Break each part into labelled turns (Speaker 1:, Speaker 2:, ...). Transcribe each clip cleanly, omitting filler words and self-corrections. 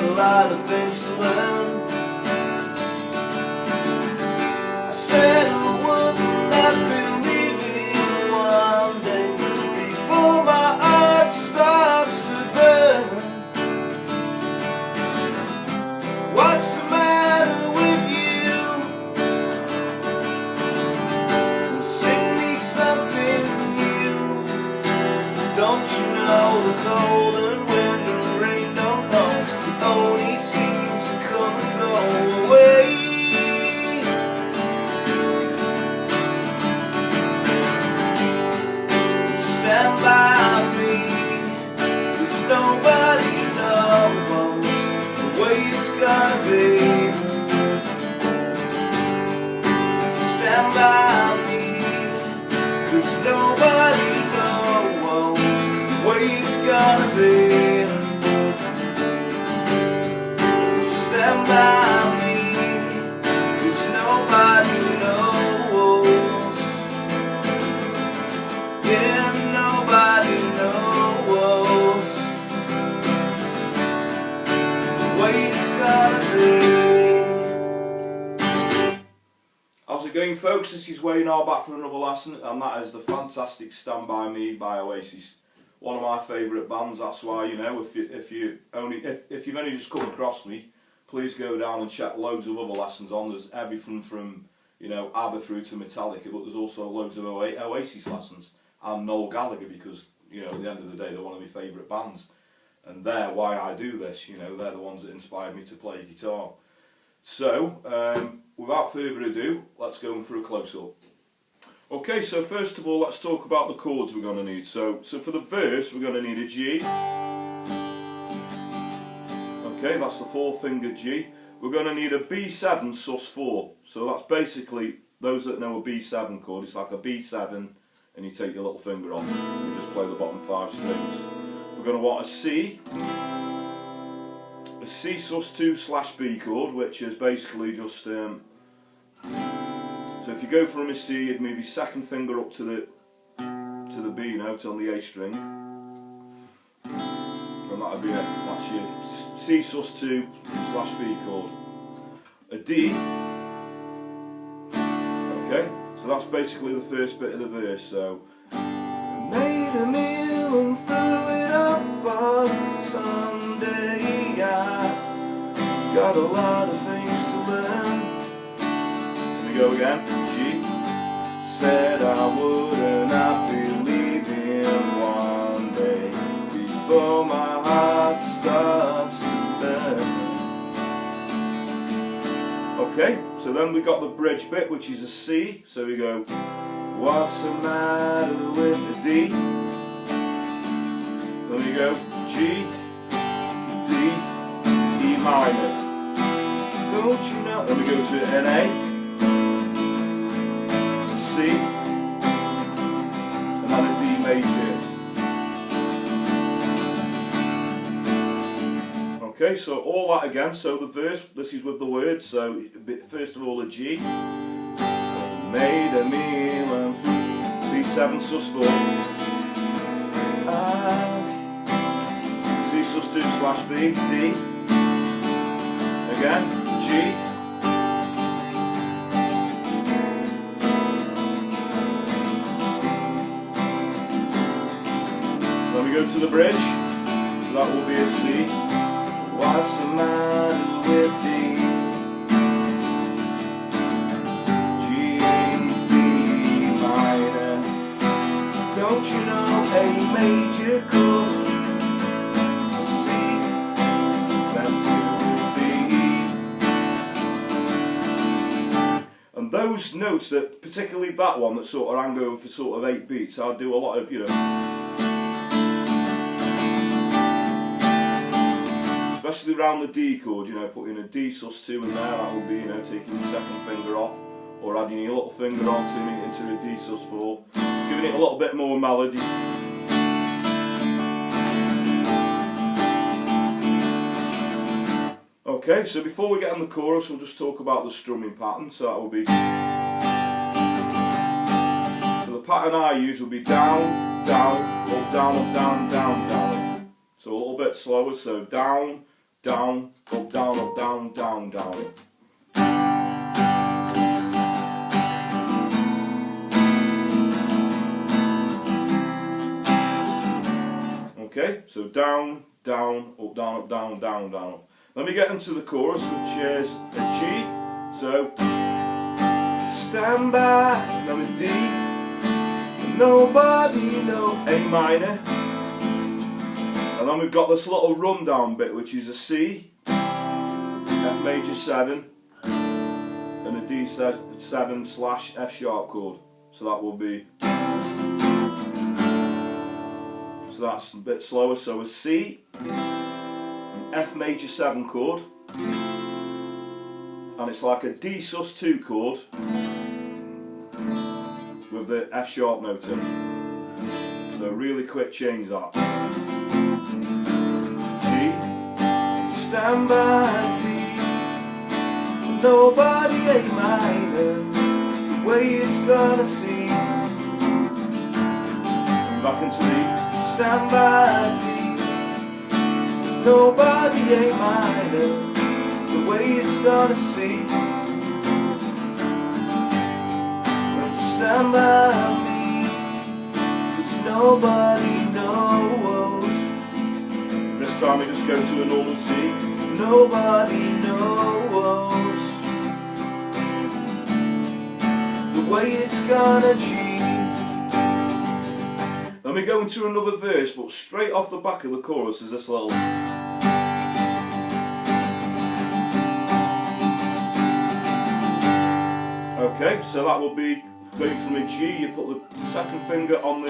Speaker 1: got a lot of things to learn. I said I wouldn't have believed it one day before my heart starts to burn. What's the matter with you? Well, sing me something new. Don't you know the cold and wind and rain don't know, it only seems to come and go away. Stand by me, 'cause nobody knows the way it's gonna be. Stand by me, 'cause nobody knows the way it's gonna be. Stand by me, 'cause nobody knows. Yeah, nobody knows the way it's gonna be. How's it going, folks? This is Wayne R back for another lesson, and that is the fantastic Stand By Me by Oasis. One of my favourite bands. That's why, you know, if you've only just come across me, please go down and check loads of other lessons on. There's everything from, you know, ABBA through to Metallica, but there's also loads of Oasis lessons, and Noel Gallagher, because, you know, at the end of the day, they're one of my favourite bands, and they're why I do this. You know, they're the ones that inspired me to play guitar. So, without further ado, let's go in for a close-up. Okay, so first of all, let's talk about the chords we're going to need. So for the verse, we're going to need a G. Okay, that's the 4-finger G. We're going to need a B7 sus4. So that's basically, those that know a B7 chord, it's like a B7, and you take your little finger off, and you just play the bottom 5 strings. We're going to want a C sus2/B chord, which is basically just, so if you go from a C, you'd move your second finger up to the B note on the A string, and that would be it. That's your C sus2/B chord. A D. Okay, so that's basically the first bit of the verse. So, made a meal and threw it up on Sunday. I got a lot of things to learn. Go again, G. Said I wouldn't not believe in one day before my heart starts to burn. Okay, so then we got the bridge bit, which is a C. So we go, what's the matter with the D? Then we go G, D, E minor. Don't you know? Then we go to an A. C, and then a D major. Okay, so all that again. So the verse, this is with the words. So first of all a G. Made a meal and B7 sus4. C sus2/B, D. Again, G. We go to the bridge, so that will be a C. What's the matter with D? G, D minor. Don't you know A major chord? A C, then to D. And those notes, that particularly that one that sort of hang over for sort of 8 beats, I do a lot of, you know, especially around the D chord, you know, putting a D sus2 in there, that would be, you know, taking your second finger off, or adding your little finger on, turning it into a D sus4. It's giving it a little bit more melody. Okay, so before we get on the chorus, we'll just talk about the strumming pattern. So that will be, so the pattern I use will be down, down, up, down, up, down, down, down. So a little bit slower, so down, down, up, down, down, down. Okay, so down, down, up, down, down, down, down. Let me get into the chorus, which is a G. So, stand by, then a D, and nobody, no A minor. And then we've got this little rundown bit, which is a C, F major 7, and a D7/F sharp chord. So that will be. So that's a bit slower. So a C, an F major 7 chord, and it's like a D sus2 chord with the F sharp note in. So really quick change that. Stand by D, nobody A minor, the way it's gonna see. Back into D, stand by D, nobody A minor, the way it's gonna see. But stand by me, 'cause nobody knows. This time we just go to a normal C. Nobody knows the way it's gonna G. Then we go into another verse, but straight off the back of the chorus is this little. Okay, so that will be going from the G. You put the second finger on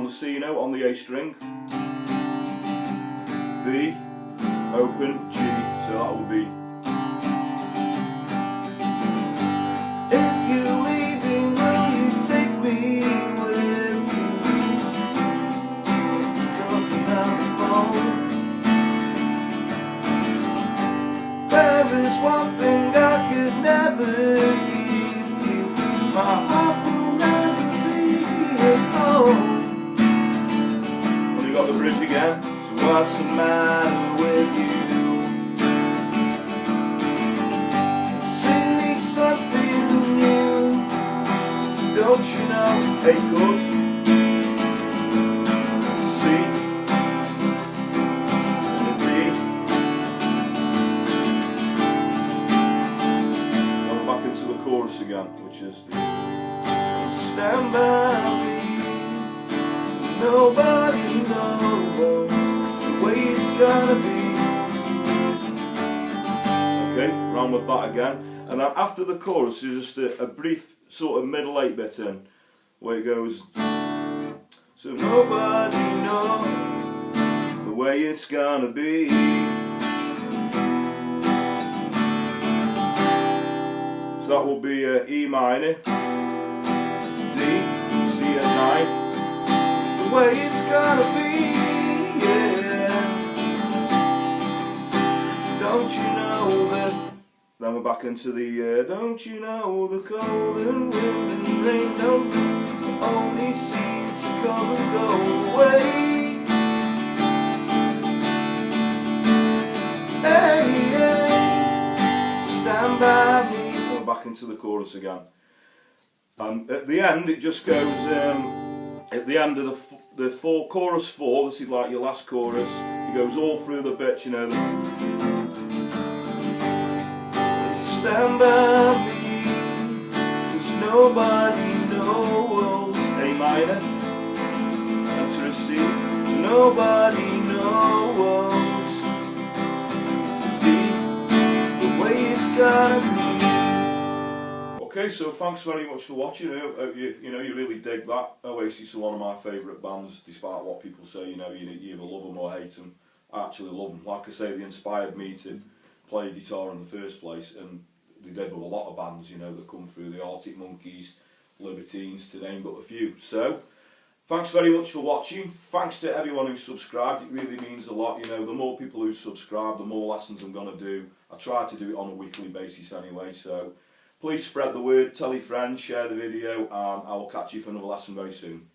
Speaker 1: the C note on the A string. B, open, G, so that will be. If you're leaving, will you take me with you? Talking on the phone. There is one thing I could never give you. My heart will never be at home. Well, you got the bridge again. What's the matter with you? Sing me something new. Don't you know? Hey, good. C and a D. Go back into the chorus again, which is stand by me. Nobody knows way it's gonna be. Okay, round with that again, and then after the chorus is just a brief sort of middle 8 bit in where it goes. So nobody knows the way it's gonna be. So that will be E minor, D, C at 9. The way it's gonna be. Don't you know that? Then we're back into the don't you know the cold and wind and rain don't only seem to come and go away. Hey, hey, stand by me. We're back into the chorus again. And at the end it just goes, at the end of the chorus 4, this is like your last chorus, it goes all through the bits, you know. Stand by me, 'cause nobody knows. A minor, enter a C, nobody knows. D, the way it's gonna be. Okay, so thanks very much for watching. I hope you really dig that. Oasis are one of my favourite bands, despite what people say. You either love them or hate them. I actually love them. Like I say, they inspired me to play guitar in the first place, and they did with a lot of bands, that come through, the Arctic Monkeys, Libertines, to name but a few. So, thanks very much for watching. Thanks to everyone who's subscribed. It really means a lot. The more people who subscribe, the more lessons I'm going to do. I try to do it on a weekly basis anyway, so please spread the word, tell your friends, share the video, and I will catch you for another lesson very soon.